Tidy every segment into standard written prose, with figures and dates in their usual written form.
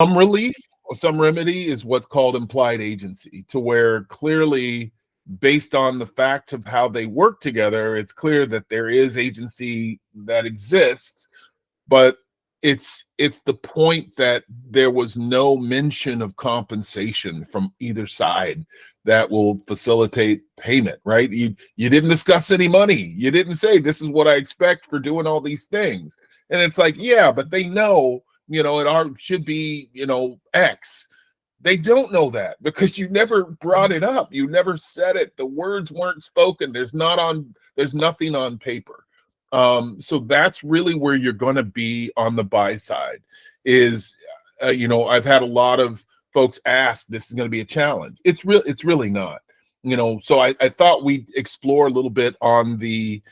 Some relief or some remedy is what's called implied agency, to where clearly, based on the fact of how they work together, it's clear that there is agency that exists, but it's the point that there was no mention of compensation from either side that will facilitate payment, right? You didn't discuss any money. You didn't say this is what I expect for doing all these things. And it's like, yeah, but they know, should be, X. They don't know that because you never brought it up. You never said it. The words weren't spoken. There's nothing on paper. So that's really where you're going to be on the buy side is, I've had a lot of folks ask, this is going to be a challenge. It's really not, so I thought we'd explore a little bit on the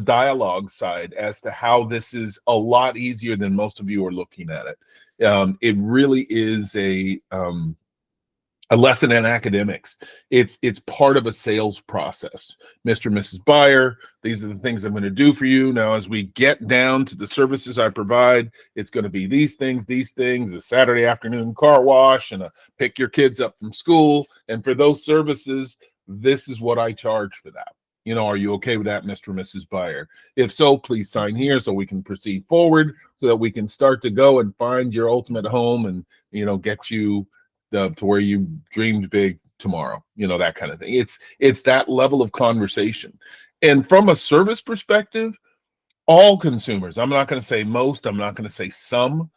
dialogue side as to how this is a lot easier than most of you are looking at it. It really is a lesson in academics. It's part of a sales process. Mr. and Mrs. Buyer, these are the things I'm going to do for you. Now, as we get down to the services I provide, it's going to be these things, a Saturday afternoon car wash and a pick your kids up from school. And for those services, this is what I charge for that. Are you okay with that, Mr. and Mrs. Buyer? If so, please sign here so we can proceed forward so that we can start to go and find your ultimate home and, get you to where you dreamed big tomorrow, that kind of thing. It's that level of conversation. And from a service perspective, all consumers, I'm not going to say most, I'm not going to say some,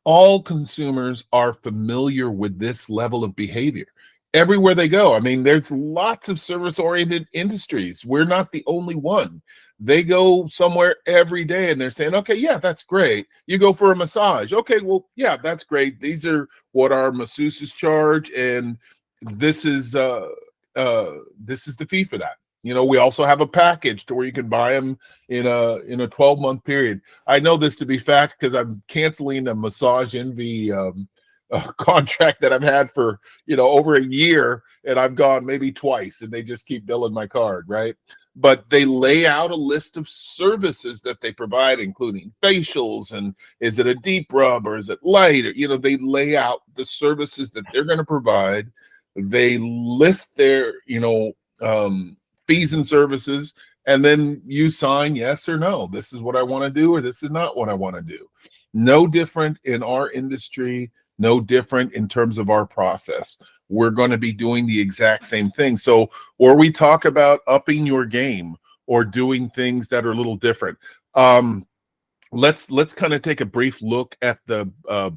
all consumers are familiar with this level of behavior everywhere they go. I mean, there's lots of service-oriented industries. We're not the only one. They go somewhere every day and they're saying, okay, yeah, that's great. You go for a massage. Okay, well, yeah, that's great. These are what our masseuses charge, and this is the fee for that. We also have a package to where you can buy them in a 12-month period. I know this to be fact because I'm canceling a Massage Envy contract that I've had for over a year, and I've gone maybe twice, and they just keep billing my card, right? But they lay out a list of services that they provide, including facials, and is it a deep rub or is it light? Or, they lay out the services that they're going to provide. They list their fees and services, and then you sign yes or no. This is what I want to do, or this is not what I want to do. No different in our industry. No different in terms of our process. We're going to be doing the exact same thing. So, or we talk about upping your game or doing things that are a little different. Let's kind of take a brief look at the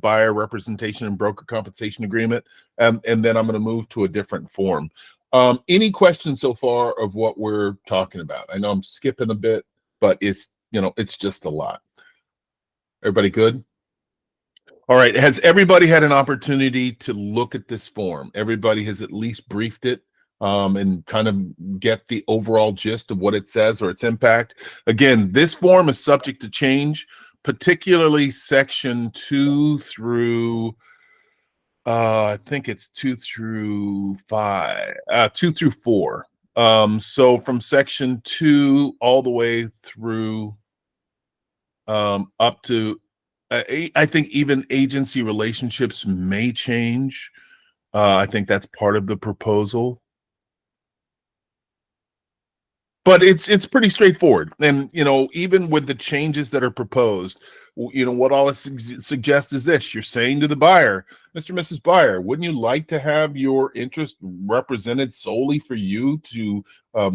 buyer representation and broker compensation agreement, and then I'm going to move to a different form. Any questions so far of what we're talking about? I know I'm skipping a bit, but it's just a lot. Everybody good? All right. Has everybody had an opportunity to look at this form? Everybody has at least briefed it and kind of get the overall gist of what it says or its impact. Again, this form is subject to change, particularly section 2 through, I think it's 2 through 4. So from section 2 all the way through up to I think even agency relationships may change. I think that's part of the proposal. But it's pretty straightforward. And, even with the changes that are proposed, what I'll suggest is this. You're saying to the buyer, Mr. and Mrs. Buyer, wouldn't you like to have your interest represented solely for you to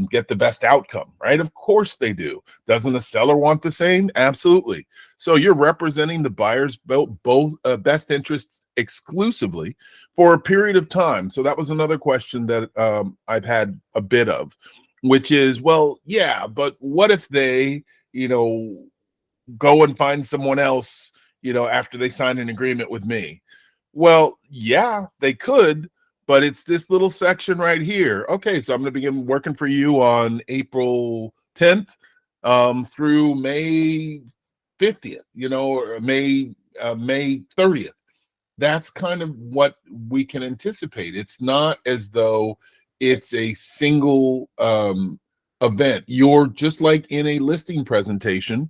get the best outcome, right? Of course they do. Doesn't the seller want the same? Absolutely. So you're representing the buyer's both best interests exclusively for a period of time. So that was another question that I've had a bit of, which is, well, yeah, but what if they, go and find someone else, after they sign an agreement with me? Well, yeah, they could, but it's this little section right here. Okay, so I'm going to begin working for you on April 10th through May 50th, or May 30th. That's kind of what we can anticipate. It's not as though it's a single event. You're just like in a listing presentation,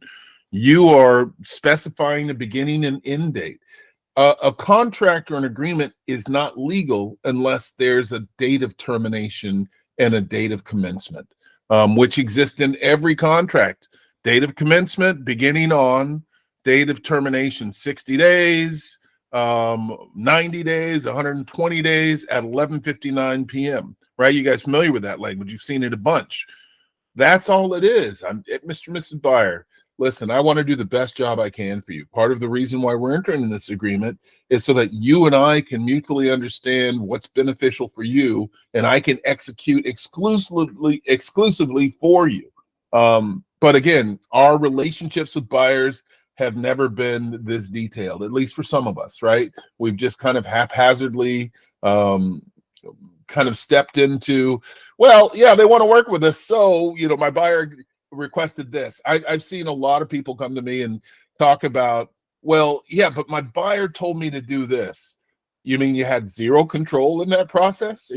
you are specifying the beginning and end date. A contract or an agreement is not legal unless there's a date of termination and a date of commencement, which exists in every contract. Date of commencement beginning on, date of termination 60 days, 90 days, 120 days at 11:59 p.m. Right? You guys familiar with that language? You've seen it a bunch. That's all it is. I'm Mr. and Mrs. Buyer. Listen, I want to do the best job I can for you. Part of the reason why we're entering in this agreement is so that you and I can mutually understand what's beneficial for you, and I can execute exclusively for you. But again, our relationships with buyers have never been this detailed, at least for some of us, right? We've just kind of haphazardly kind of stepped into, well, yeah, they want to work with us. So, my buyer requested this. I've seen a lot of people come to me and talk about, well, yeah, but my buyer told me to do this. You mean you had zero control in that process?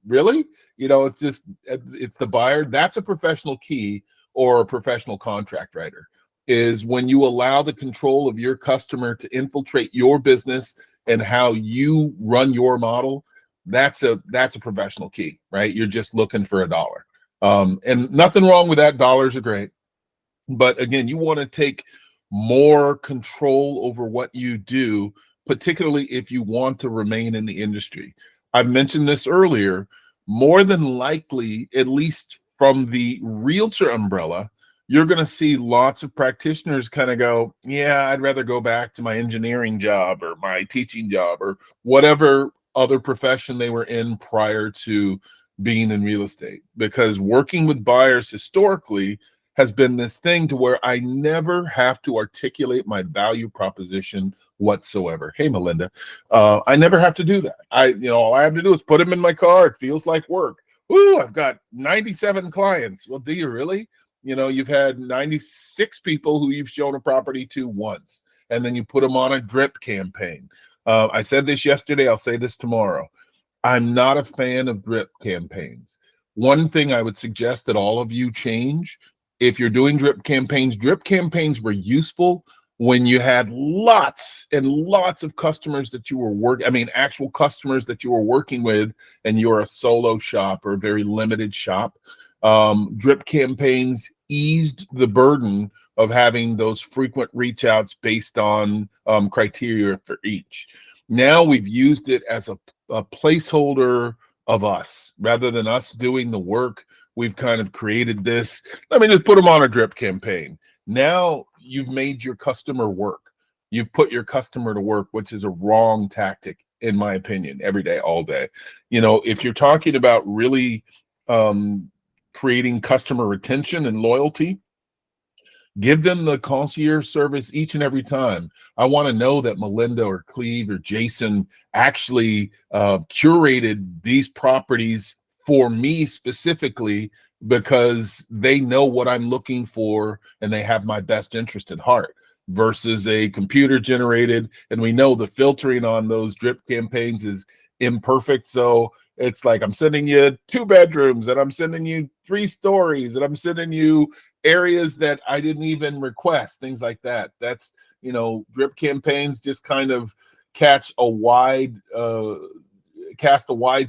Really? It's the buyer. That's a professional key or a professional contract writer, is when you allow the control of your customer to infiltrate your business and how you run your model. That's a professional key, right? You're just looking for a dollar. And nothing wrong with that. Dollars are great. But again, you want to take more control over what you do, particularly if you want to remain in the industry. I mentioned this earlier. More than likely, at least from the realtor umbrella, you're going to see lots of practitioners kind of go, yeah, I'd rather go back to my engineering job or my teaching job or whatever other profession they were in prior to being in real estate, because working with buyers historically has been this thing to where I never have to articulate my value proposition whatsoever. Hey, Melinda, I never have to do that. All I have to do is put them in my car. It feels like work. Ooh, I've got 97 clients. Well, do you really? You've had 96 people who you've shown a property to once, and then you put them on a drip campaign. I said this yesterday. I'll say this tomorrow. I'm not a fan of drip campaigns. One thing I would suggest that all of you change, if you're doing drip campaigns were useful when you had lots and lots of customers that you were actual customers that you were working with, and you're a solo shop or a very limited shop. Drip campaigns eased the burden of having those frequent reach outs based on criteria for each. Now we've used it as a placeholder of us rather than us doing the work. We've kind of created this. Let me just put them on a drip campaign. Now you've made your customer work. You've put your customer to work, which is a wrong tactic, in my opinion, every day, all day. If you're talking about really creating customer retention and loyalty, give them the concierge service each and every time. I want to know that Melinda or Cleve or Jason actually curated these properties for me specifically because they know what I'm looking for and they have my best interest at heart, versus a computer generated. And we know the filtering on those drip campaigns is imperfect. So it's like, I'm sending you 2 bedrooms and I'm sending you 3 stories and I'm sending you areas that I didn't even request, things like that. That's, drip campaigns just kind of cast a wide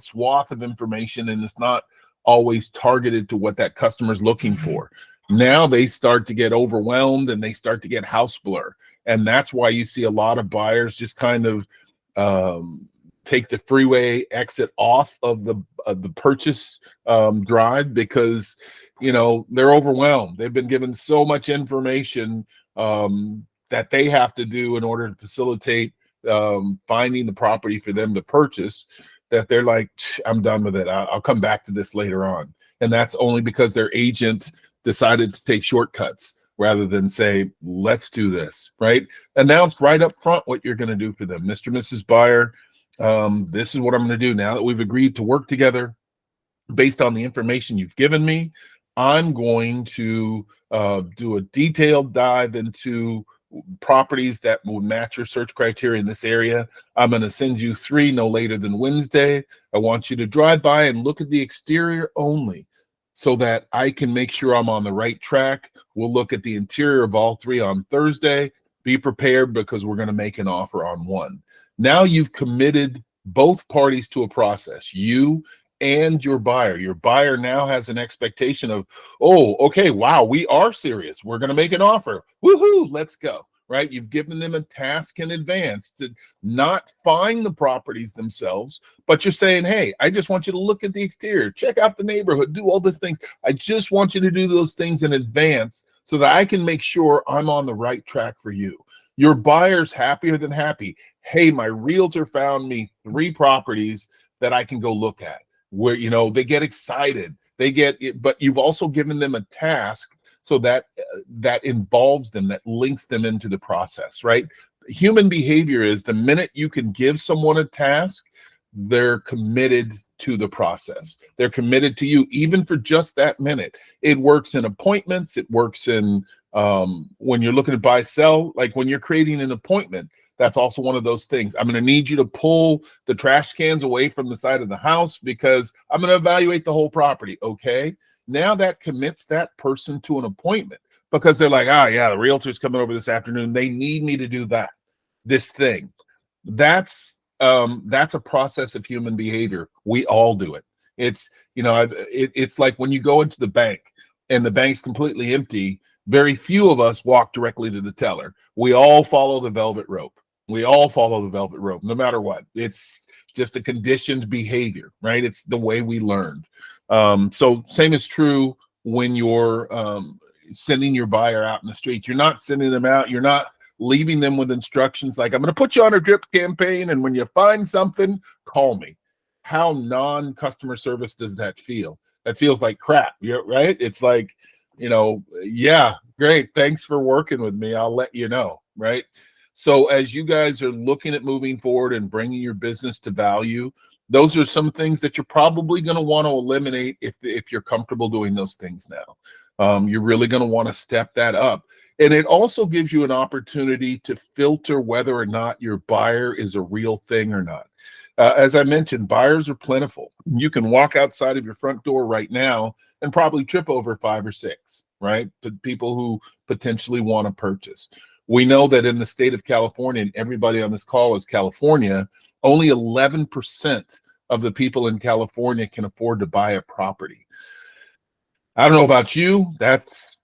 swath of information, and it's not always targeted to what that customer's looking for. Now they start to get overwhelmed and they start to get house blur. And that's why you see a lot of buyers just kind of take the freeway exit off of the purchase drive, because they're overwhelmed. They've been given so much information that they have to do in order to facilitate finding the property for them to purchase, that they're like, I'm done with it. I'll come back to this later on. And that's only because their agent decided to take shortcuts rather than say, let's do this, right? Announce right up front what you're going to do for them. Mr. and Mrs. Buyer, this is what I'm going to do now that we've agreed to work together based on the information you've given me. I'm going to do a detailed dive into properties that will match your search criteria in this area. I'm going to send you 3 no later than Wednesday. I want you to drive by and look at the exterior only so that I can make sure I'm on the right track. We'll look at the interior of all 3 on Thursday. Be prepared because we're going to make an offer on 1. Now you've committed both parties to a process, you and your buyer. Your buyer now has an expectation of, oh, okay, wow, we are serious. We're going to make an offer. Woohoo, let's go. Right? You've given them a task in advance to not find the properties themselves, but you're saying, hey, I just want you to look at the exterior, check out the neighborhood, do all these things. I just want you to do those things in advance so that I can make sure I'm on the right track for you. Your buyer's happier than happy. Hey, my realtor found me 3 properties that I can go look at. Where, you know, they get excited. They get it, but you've also given them a task so that that involves them, that links them into the process, right? Human behavior is the minute you can give someone a task, they're committed to the process. They're committed to you, even for just that minute. It works in appointments. It works in when you're looking to buy, sell, like when you're creating an appointment. That's also one of those things. I'm going to need you to pull the trash cans away from the side of the house because I'm going to evaluate the whole property. Okay. Now that commits that person to an appointment because they're like, ah, yeah, the realtor's coming over this afternoon. They need me to do this thing. That's a process of human behavior. We all do it. It's, you know, it's like when you go into the bank and the bank's completely empty, very few of us walk directly to the teller. We all follow the velvet rope. We all follow the velvet rope, no matter what. It's just a conditioned behavior, right? It's the way we learned. So same is true when you're sending your buyer out in the streets. You're not sending them out. You're not leaving them with instructions like, I'm going to put you on a drip campaign, and when you find something, call me. How non-customer service does that feel? That feels like crap, right? It's like, you know, yeah, great. Thanks for working with me. I'll let you know, right? So as you guys are looking at moving forward and bringing your business to value, those are some things that you're probably going to want to eliminate if you're comfortable doing those things now. You're really going to want to step that up. And it also gives you an opportunity to filter whether or not your buyer is a real thing or not. As I mentioned, buyers are plentiful. You can walk outside of your front door right now and probably trip over 5 or 6, right? People who potentially want to purchase. We know that in the state of California, and everybody on this call is California, only 11% of the people in California can afford to buy a property. I don't know about you, that's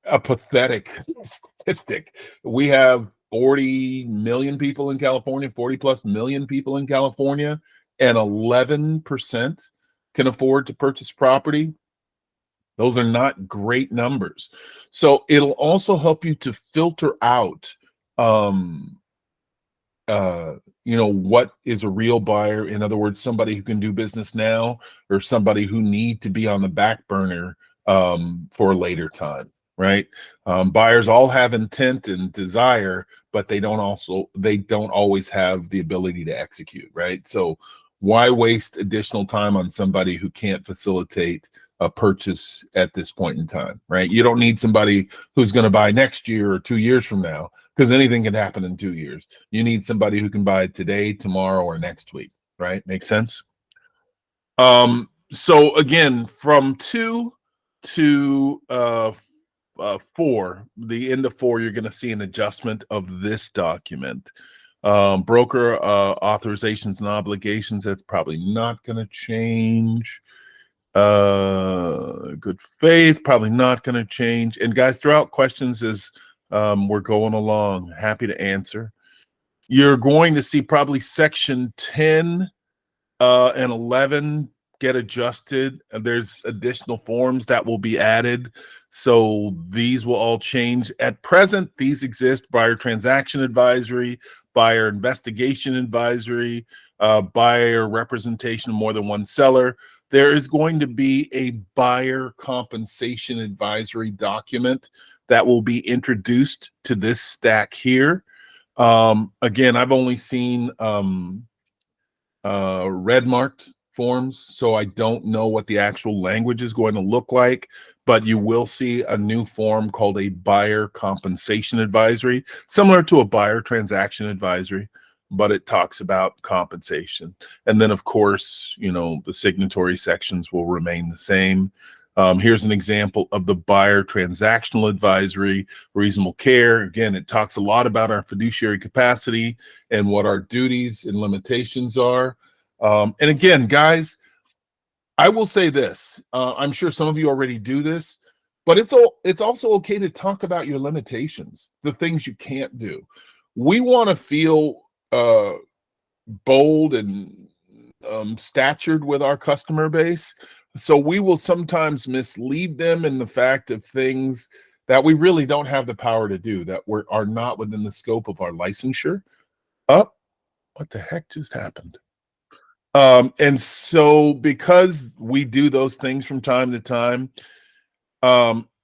a pathetic statistic. We have 40 million people in California, 40 plus million people in California, and 11% can afford to purchase property. Those are not great numbers. So it'll also help you to filter out, what is a real buyer. In other words, somebody who can do business now or somebody who need to be on the back burner for a later time, right? Buyers all have intent and desire, but they don't always have the ability to execute, right? So why waste additional time on somebody who can't facilitate a purchase at this point in time, right? You don't need somebody who's going to buy next year or 2 years from now, because anything can happen in 2 years. You need somebody who can buy today, tomorrow, or next week, right? Makes sense? So again, from 2 to 4, the end of 4, you're going to see an adjustment of this document. Broker authorizations and obligations, that's probably not going to change. Good faith, probably not going to change. And guys, throw out questions as we're going along. Happy to answer. You're going to see probably section 10 and 11 get adjusted. There's additional forms that will be added. So these will all change. At present, these exist: buyer transaction advisory, buyer investigation advisory, buyer representation of more than one seller. There is going to be a buyer compensation advisory document that will be introduced to this stack here. Again, I've only seen red marked forms, so I don't know what the actual language is going to look like, but you will see a new form called a buyer compensation advisory, similar to a buyer transaction advisory, but it talks about compensation. And then of course, the signatory sections will remain the same. Here's an example of the buyer transactional advisory, reasonable care. Again, it talks a lot about our fiduciary capacity and what our duties and limitations are. And again, guys, I will say this. I'm sure some of you already do this, but it's also okay to talk about your limitations, the things you can't do. We want to feel bold and statured with our customer base. So we will sometimes mislead them in the fact of things that we really don't have the power to do, that are not within the scope of our licensure. Oh, what the heck just happened? And so because we do those things from time to time,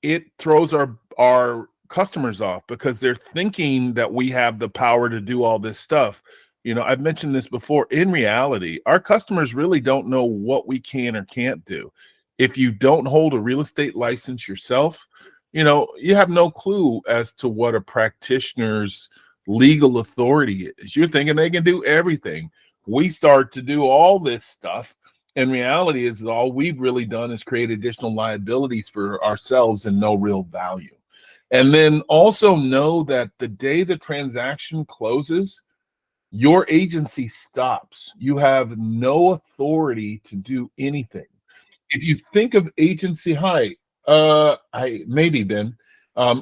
it throws our customers off because they're thinking that we have the power to do all this stuff. I've mentioned this before. In reality, our customers really don't know what we can or can't do. If you don't hold a real estate license yourself, you have no clue as to what a practitioner's legal authority is. You're thinking they can do everything. We start to do all this stuff. And reality is that all we've really done is create additional liabilities for ourselves and no real value. And then also know that the day the transaction closes, your agency stops. You have no authority to do anything. If you think of agency, I maybe Ben.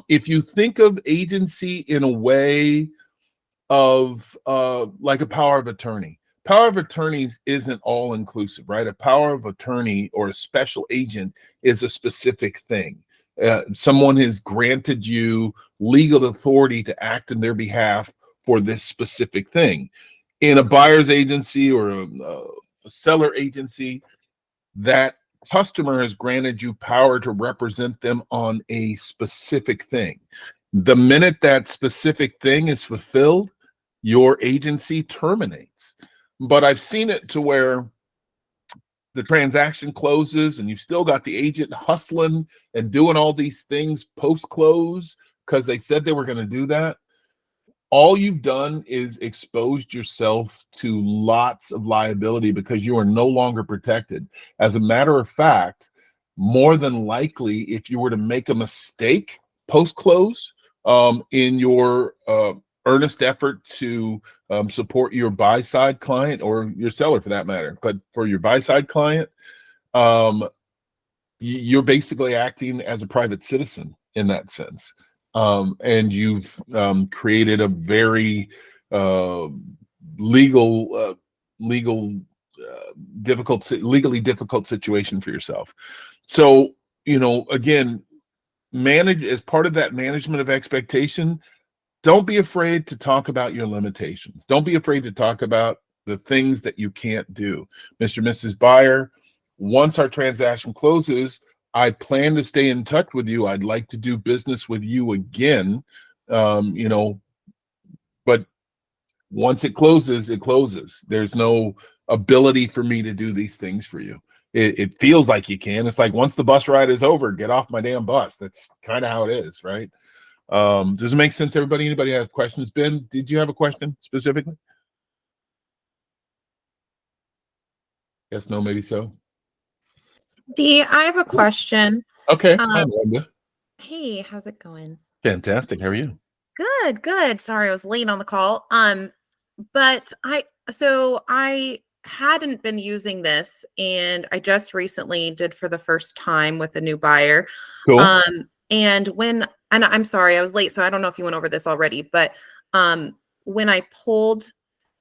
If you think of agency in a way of like a power of attorney. Power of attorneys isn't all inclusive, right? A power of attorney or a special agent is a specific thing. Someone has granted you legal authority to act in their behalf for this specific thing. In a buyer's agency or a seller agency, that customer has granted you power to represent them on a specific thing. The minute that specific thing is fulfilled, your agency terminates. But I've seen it to where the transaction closes and you've still got the agent hustling and doing all these things post-close because they said they were going to do that. All you've done is exposed yourself to lots of liability because you are no longer protected. As a matter of fact, more than likely, if you were to make a mistake post-close in your earnest effort to support your buy-side client or your seller for that matter, but for your buy-side client, you're basically acting as a private citizen in that sense. And you've created a very legally difficult situation for yourself. So, again, manage as part of that management of expectation. Don't be afraid to talk about your limitations. Don't be afraid to talk about the things that you can't do. Mr. and Mrs. Buyer, once our transaction closes, I plan to stay in touch with you. I'd like to do business with you again. But once it closes, it closes. There's no ability for me to do these things for you. It feels like you can. It's like once the bus ride is over, get off my damn bus. That's kind of how it is, right? Does it make sense, everybody? Anybody have questions? Ben, did you have a question specifically? Yes, no, maybe so. Dee, I have a question. Okay. Hi, Linda. Hey, how's it going? Fantastic. How are you? Good. Sorry, I was late on the call. But I hadn't been using this, and I just recently did for the first time with a new buyer. Cool. And I'm sorry, I was late, so I don't know if you went over this already, but when I pulled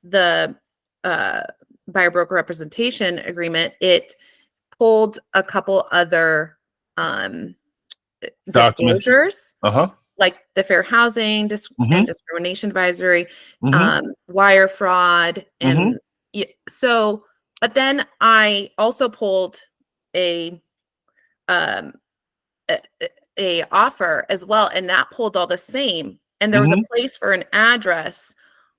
the buyer broker representation agreement, it pulled a couple other disclosures, like the fair housing and discrimination advisory, wire fraud, and so. But then I also pulled a offer as well, and that pulled all the same. And there was a place for an address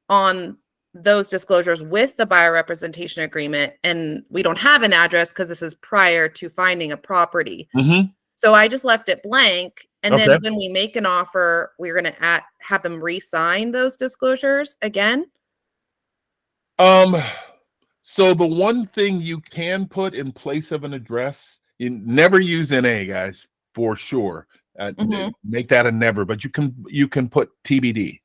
on those disclosures with the buyer representation agreement, and we don't have an address because this is prior to finding a property. So I just left it blank, and then when we make an offer, we're going to have them re-sign those disclosures again. So the one thing you can put in place of an address You never use NA, guys, for sure. Make that a never, but you can put TBD.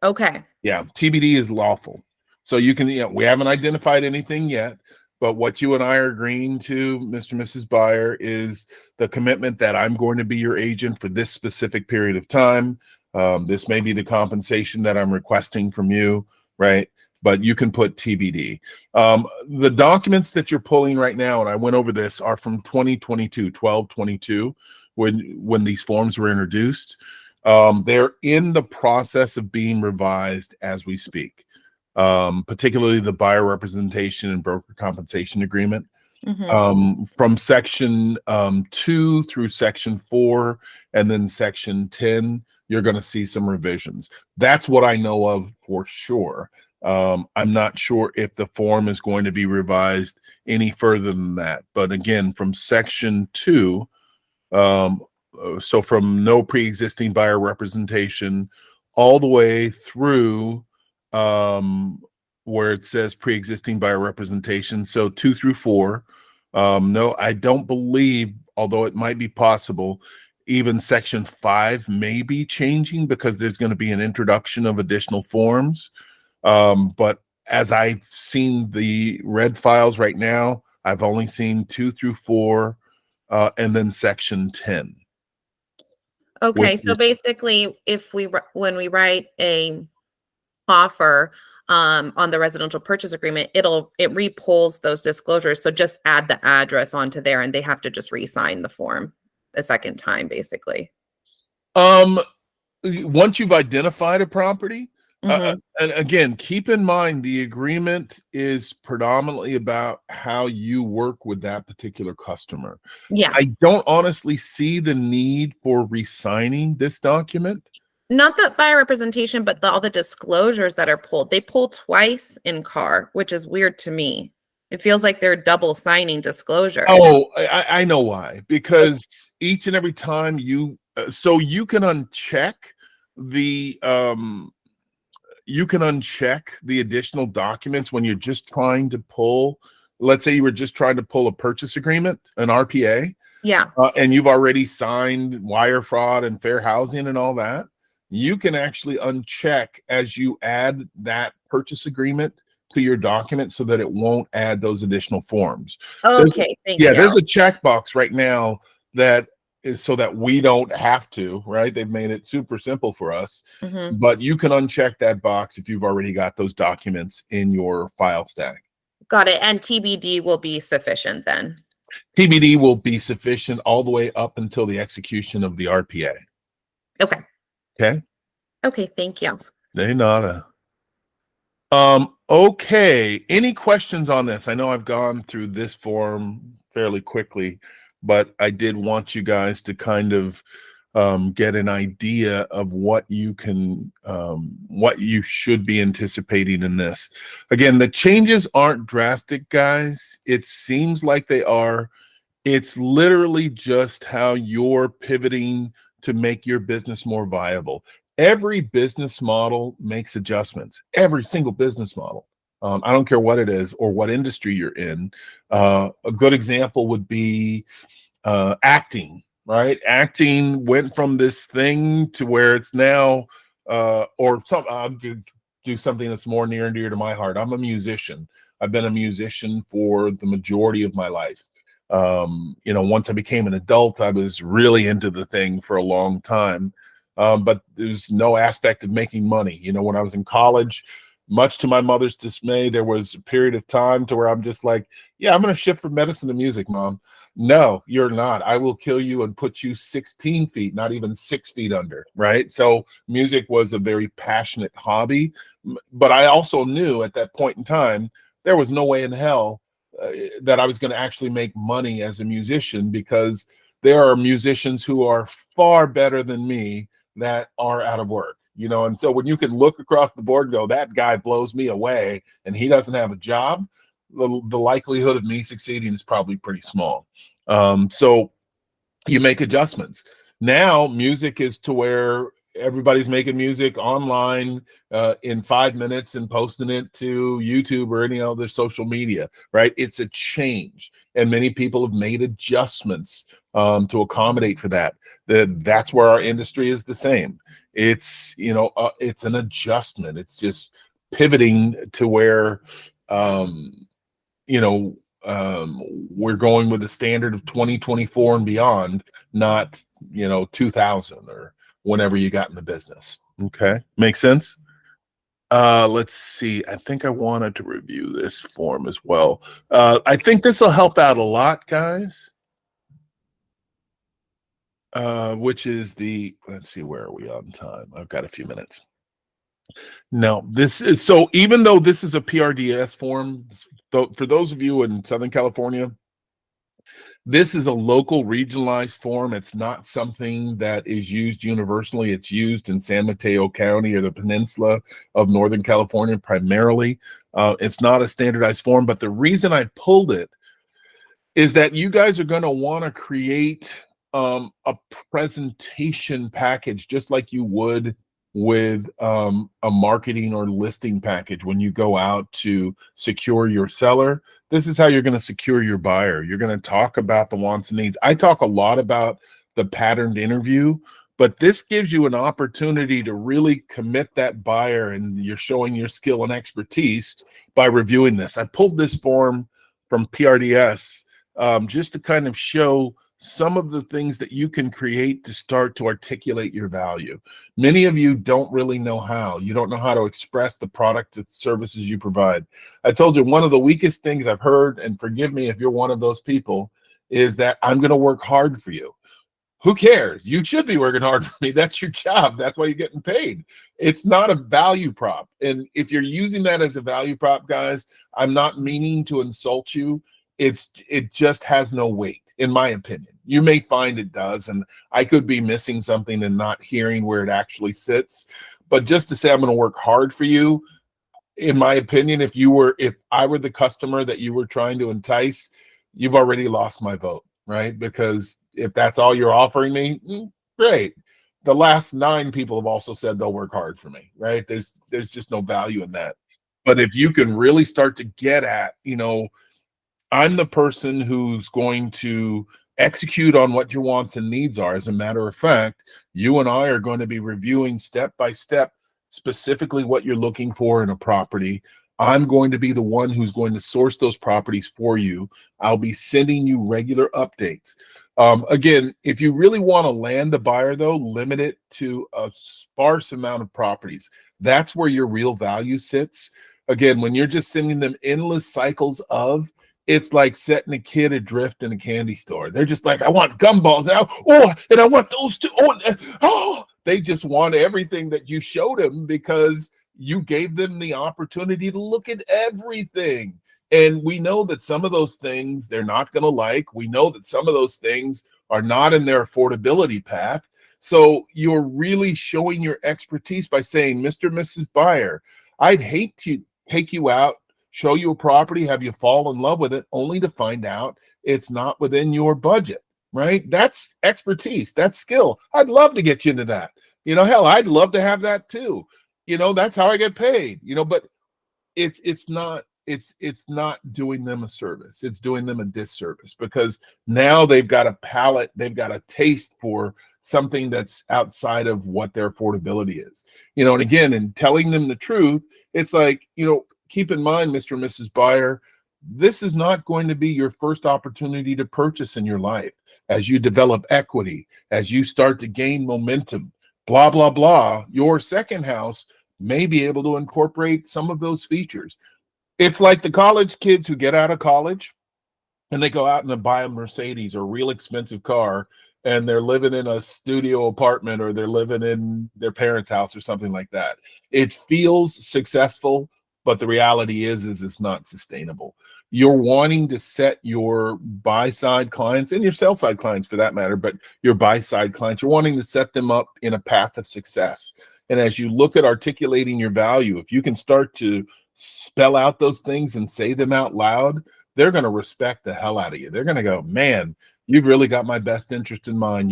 Okay. Yeah, TBD is lawful. So you can, we haven't identified anything yet, but what you and I are agreeing to, Mr. and Mrs. Buyer, is the commitment that I'm going to be your agent for this specific period of time. This may be the compensation that I'm requesting from you, right? But you can put TBD. The documents that you're pulling right now, and I went over this, are from 2022, 12/22, when these forms were introduced. They're in the process of being revised as we speak, particularly the buyer representation and broker compensation agreement. From section 2 through section 4 and then section 10, you're going to see some revisions. That's what I know of for sure. I'm not sure if the form is going to be revised any further than that. But again, from section 2, so from no pre-existing buyer representation all the way through where it says pre-existing buyer representation, so 2 through 4. No, I don't believe, although it might be possible, even section 5 may be changing because there's going to be an introduction of additional forms. But as I've seen the red files right now, I've only seen 2 through 4 and then section 10. Okay, so basically, when we write a offer on the residential purchase agreement, it repulls those disclosures. So just add the address onto there, and they have to just re-sign the form a second time, basically. Once you've identified a property, and again, keep in mind the agreement is predominantly about how you work with that particular customer. Yeah. I don't honestly see the need for re-signing this document. Not the buyer representation, but all the disclosures that are pulled. They pull twice in CAR, which is weird to me. It feels like they're double signing disclosures. Oh, I know why. Because each and every time so you can uncheck the additional documents when you're just trying to pull, let's say you were just trying to pull a purchase agreement, an RPA. Yeah. And you've already signed wire fraud and fair housing and all that. You can actually uncheck as you add that purchase agreement to your document so that it won't add those additional forms. Okay, thank you. There's a checkbox right now that is so that we don't have to, right? They've made it super simple for us, but you can uncheck that box if you've already got those documents in your file stack. Got it. And TBD will be sufficient then. TBD will be sufficient all the way up until the execution of the RPA. Okay. Okay. Okay, thank you. De nada. Okay. Any questions on this? I know I've gone through this form fairly quickly, but I did want you guys to kind of get an idea of what you should be anticipating in this. Again, the changes aren't drastic, guys. It seems like they are. It's literally just how you're pivoting to make your business more viable. Every business model makes adjustments. Every single business model. I don't care what it is or what industry you're in. A good example would be acting, right? Acting went from this thing to where it's now, or some. I'll do something that's more near and dear to my heart. I'm a musician. I've been a musician for the majority of my life. Once I became an adult, I was really into the thing for a long time. But there's no aspect of making money. When I was in college, much to my mother's dismay, there was a period of time to where I'm just like, yeah, I'm going to shift from medicine to music, Mom. No, you're not. I will kill you and put you 16 feet, not even 6 feet under, right? So music was a very passionate hobby. But I also knew at that point in time, there was no way in hell that I was going to actually make money as a musician, because there are musicians who are far better than me that are out of work, and so when you can look across the board and go, that guy blows me away and he doesn't have a job, the likelihood of me succeeding is probably pretty small. So you make adjustments. Now music is to where everybody's making music online in 5 minutes and posting it to YouTube or any other social media, right? It's a change, and many people have made adjustments to accommodate for that. That's where our industry is the same. It's it's an adjustment. It's just pivoting to where you know we're going with the standard of 2024 and beyond, not 2000 or whenever you got in the business. Okay, makes sense. Let's see. I think I wanted to review this form as well. I think this will help out a lot, guys. Which is let's see, where are we on time? I've got a few minutes. No, this is, so even though this is a PRDS form, for those of you in Southern California, this is a local regionalized form. It's not something that is used universally. It's used in San Mateo County or the peninsula of Northern California primarily. It's not a standardized form, but the reason I pulled it is that you guys are going to want to create a presentation package just like you would with a marketing or listing package. When you go out to secure your seller, this is how you're going to secure your buyer. You're going to talk about the wants and needs. I talk a lot about the patterned interview, but this gives you an opportunity to really commit that buyer, and you're showing your skill and expertise by reviewing this. I pulled this form from PRDS just to kind of show some of the things that you can create to start to articulate your value. Many of you don't really know how. You don't know how to express the product and services you provide. I told you one of the weakest things I've heard, and forgive me if you're one of those people, is that I'm going to work hard for you. Who cares? You should be working hard for me. That's your job. That's why you're getting paid. It's not a value prop. And if you're using that as a value prop, guys, I'm not meaning to insult you. It just has no weight, in my opinion. You may find it does, and I could be missing something and not hearing where it actually sits. But just to say I'm going to work hard for you, in my opinion, if I were the customer that you were trying to entice, you've already lost my vote, right? Because if that's all you're offering me, great. The last 9 people have also said they'll work hard for me, right? There's just no value in that. But if you can really start to get at, I'm the person who's going to execute on what your wants and needs are. As a matter of fact, you and I are going to be reviewing step by step specifically what you're looking for in a property. I'm going to be the one who's going to source those properties for you. I'll be sending you regular updates. Again, if you really want to land a buyer, though, limit it to a sparse amount of properties. That's where your real value sits. Again, when you're just sending them endless cycles it's like setting a kid adrift in a candy store. They're just like, I want gumballs now. Oh, and I want those too. Oh, they just want everything that you showed them because you gave them the opportunity to look at everything. And we know that some of those things they're not going to like. We know that some of those things are not in their affordability path. So you're really showing your expertise by saying, Mr. and Mrs. Buyer, I'd hate to take you out, show you a property, have you fall in love with it, only to find out it's not within your budget, right? That's expertise. That's skill. I'd love to get you into that. Hell, I'd love to have that too. That's how I get paid, but it's not doing them a service. It's doing them a disservice, because now they've got a palate, they've got a taste for something that's outside of what their affordability is. And again, in telling them the truth, it's like, keep in mind, Mr. and Mrs. Buyer, this is not going to be your first opportunity to purchase in your life. As you develop equity, as you start to gain momentum, blah, blah, blah, your second house may be able to incorporate some of those features. It's like the college kids who get out of college and they go out and buy a Mercedes or a real expensive car, and they're living in a studio apartment, or they're living in their parents' house or something like that. It feels successful, but the reality is it's not sustainable. You're wanting to set your buy-side clients, and your sell-side clients for that matter, but your buy-side clients, you're wanting to set them up in a path of success. And as you look at articulating your value, if you can start to spell out those things and say them out loud, they're going to respect the hell out of you. They're going to go, man, you've really got my best interest in mind.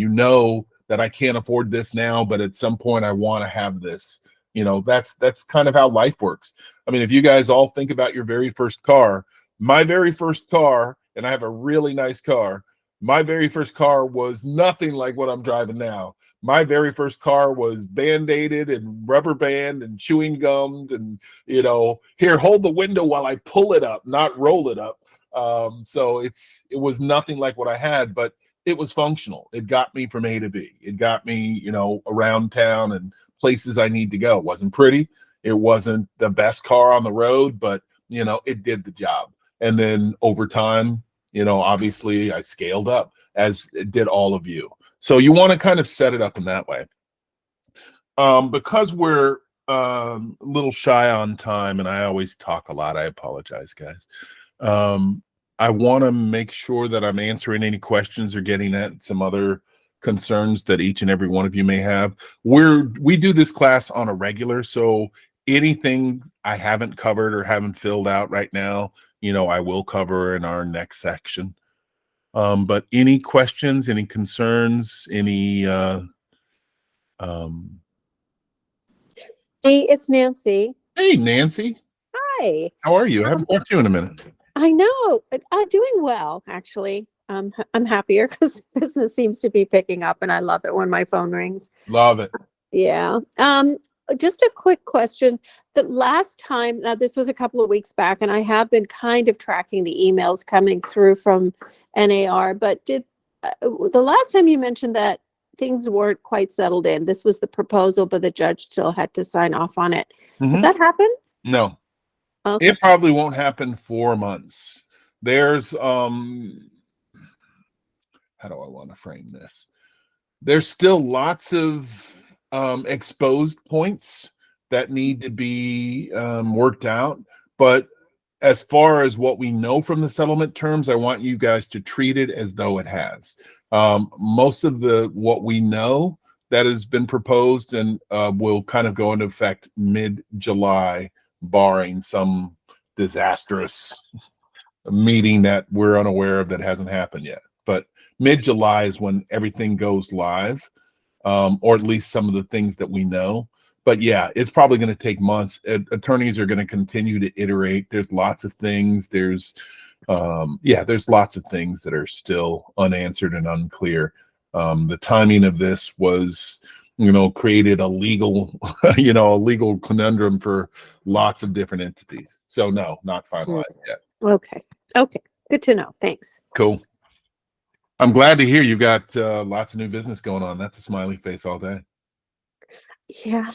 that I can't afford this now, but at some point I want to have this. That's kind of how life works. I mean, if you guys all think about your very first car, my very first car, and I have a really nice car, my very first car was nothing like what I'm driving now. My very first car was band-aided and rubber band and chewing gummed and, here, hold the window while I pull it up, not roll it up. So it was nothing like what I had, but it was functional. It got me from A to B. It got me, around town and places I need to go. It wasn't pretty. It wasn't the best car on the road, but, it did the job. And then over time, obviously I scaled up, as did all of you. So you want to kind of set it up in that way. Because we're a little shy on time, and I always talk a lot, I apologize, guys. I want to make sure that I'm answering any questions or getting at some other concerns that each and every one of you may have. We do this class on a regular, so anything I haven't covered or haven't filled out right now, I will cover in our next section. But any questions, any concerns, any Hey, it's Nancy. Hey, Nancy. Hi. How are you? I haven't talked to you in a minute. I know. I'm doing well, actually. I'm happier because business seems to be picking up, and I love it when my phone rings. Love it. Yeah. Just a quick question. The last time, now this was a couple of weeks back, and I have been kind of tracking the emails coming through from NAR, but the last time you mentioned that things weren't quite settled in. This was the proposal, but the judge still had to sign off on it. Has that happened? No. Okay. It probably won't happen for months. There's how do I want to frame this? There's still lots of exposed points that need to be worked out. But as far as what we know from the settlement terms, I want you guys to treat it as though it has. Most of what we know that has been proposed and will kind of go into effect mid-July, barring some disastrous meeting that we're unaware of that hasn't happened yet. But mid-July is when everything goes live, or at least some of the things that we know. But yeah, it's probably going to take months. Attorneys are going to continue to iterate. There's lots of things. There's lots of things that are still unanswered and unclear. The timing of this was, created a legal, a legal conundrum for lots of different entities. So no, not finalized yet. Okay. Good to know. Thanks. Cool. I'm glad to hear you got lots of new business going on. That's a smiley face all day. Yeah.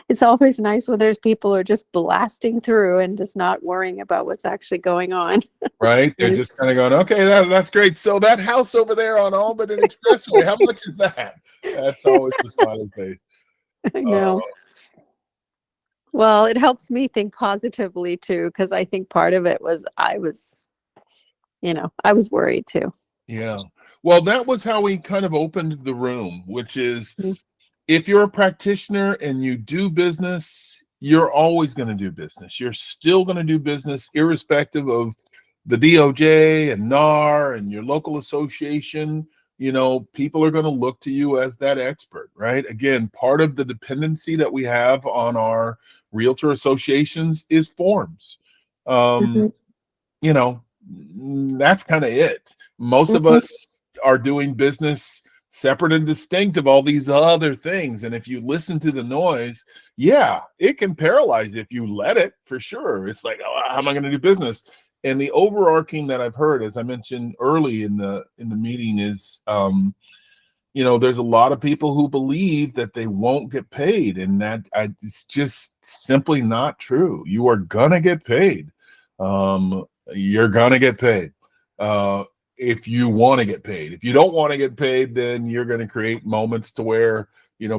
It's always nice when there's people who are just blasting through and just not worrying about what's actually going on. Right? They're just kind of going, okay, that's great. So that house over there on Albany Expressway, how much is that? That's always the smiley face. I know. Well, it helps me think positively too, because I think part of it was I was worried too. Yeah. Well, that was how we kind of opened the room, which is if you're a practitioner and you do business, you're always going to do business. You're still going to do business irrespective of the DOJ and NAR and your local association. People are going to look to you as that expert, right? Again, part of the dependency that we have on our realtor associations is forms. That's kind of it. Most of us are doing business separate and distinct of all these other things. And if you listen to the noise, yeah, it can paralyze you if you let it, for sure. It's like, oh, how am I going to do business? And the overarching that I've heard, as I mentioned early in the meeting, is there's a lot of people who believe that they won't get paid, and it's just simply not true. You are gonna get paid. You're gonna get paid if you want to get paid. If you don't want to get paid, then you're going to create moments to where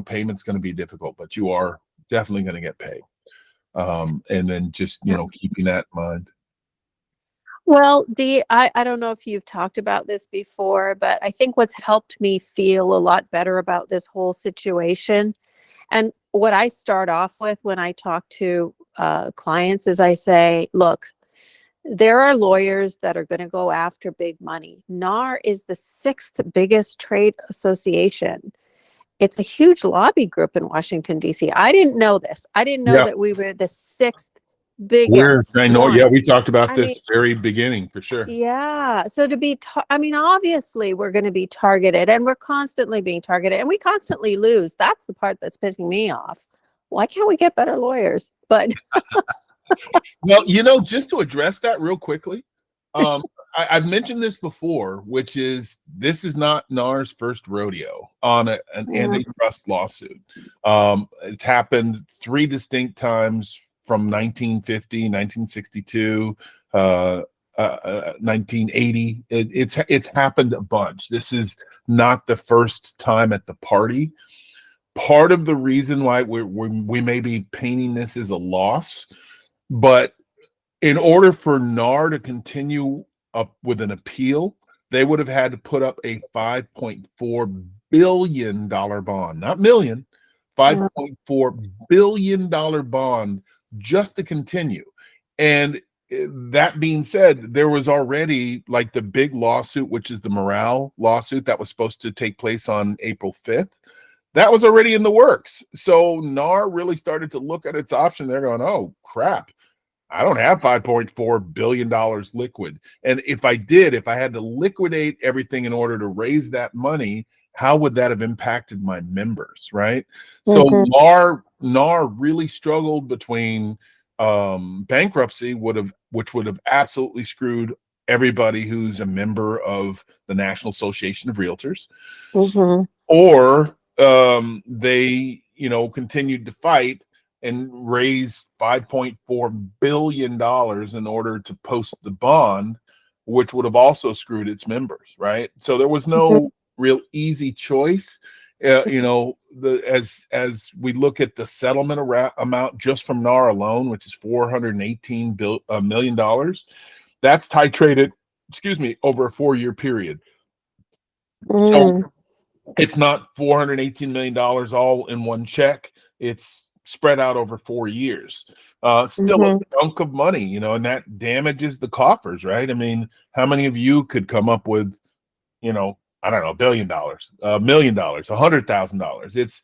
payment's going to be difficult, but you are definitely going to get paid. And then just keeping that in mind. Well, I don't know if you've talked about this before, but I think what's helped me feel a lot better about this whole situation, and what I start off with when I talk to clients is I say, look, there are lawyers that are going to go after big money. NAR is the 6th biggest trade association. it's a huge lobby group in Washington, D.C. I didn't know this. I didn't know Yeah. that we were the sixth biggest I know. one. Yeah, we talked about I this mean, very beginning for sure. yeah. So to be, I mean, obviously we're going to be targeted, and we're constantly being targeted, and we constantly lose. That's the part that's pissing me off. Why can't we get better lawyers? But Well, just to address that real quickly, I've mentioned this before, which is this is not NAR's first rodeo on an antitrust lawsuit. It's happened 3 distinct times from 1950, 1962, 1980. It's happened a bunch. This is not the first time at the party. Part of the reason why we may be painting this as a loss, but in order for NAR to continue up with an appeal, they would have had to put up a $5.4 billion bond, not million, $5.4 billion bond just to continue. And that being said, there was already like the big lawsuit, which is the morale lawsuit that was supposed to take place on April 5th. That was already in the works. So NAR really started to look at its option. They're going, oh, crap. I don't have $5.4 billion liquid. And if I had to liquidate everything in order to raise that money, how would that have impacted my members, right? So NAR really struggled between bankruptcy, which would have absolutely screwed everybody who's a member of the National Association of Realtors, or they, continued to fight and raise $5.4 billion in order to post the bond, which would have also screwed its members, right? So there was no real easy choice. As we look at the settlement amount just from NAR alone, which is $418 million, that's titrated, over a 4-year period. So it's not $418 million all in one check. It's spread out over 4 years. Still a chunk of money, and that damages the coffers, right? I mean, how many of you could come up with, I don't know, $1 billion, $1 million, $100,000?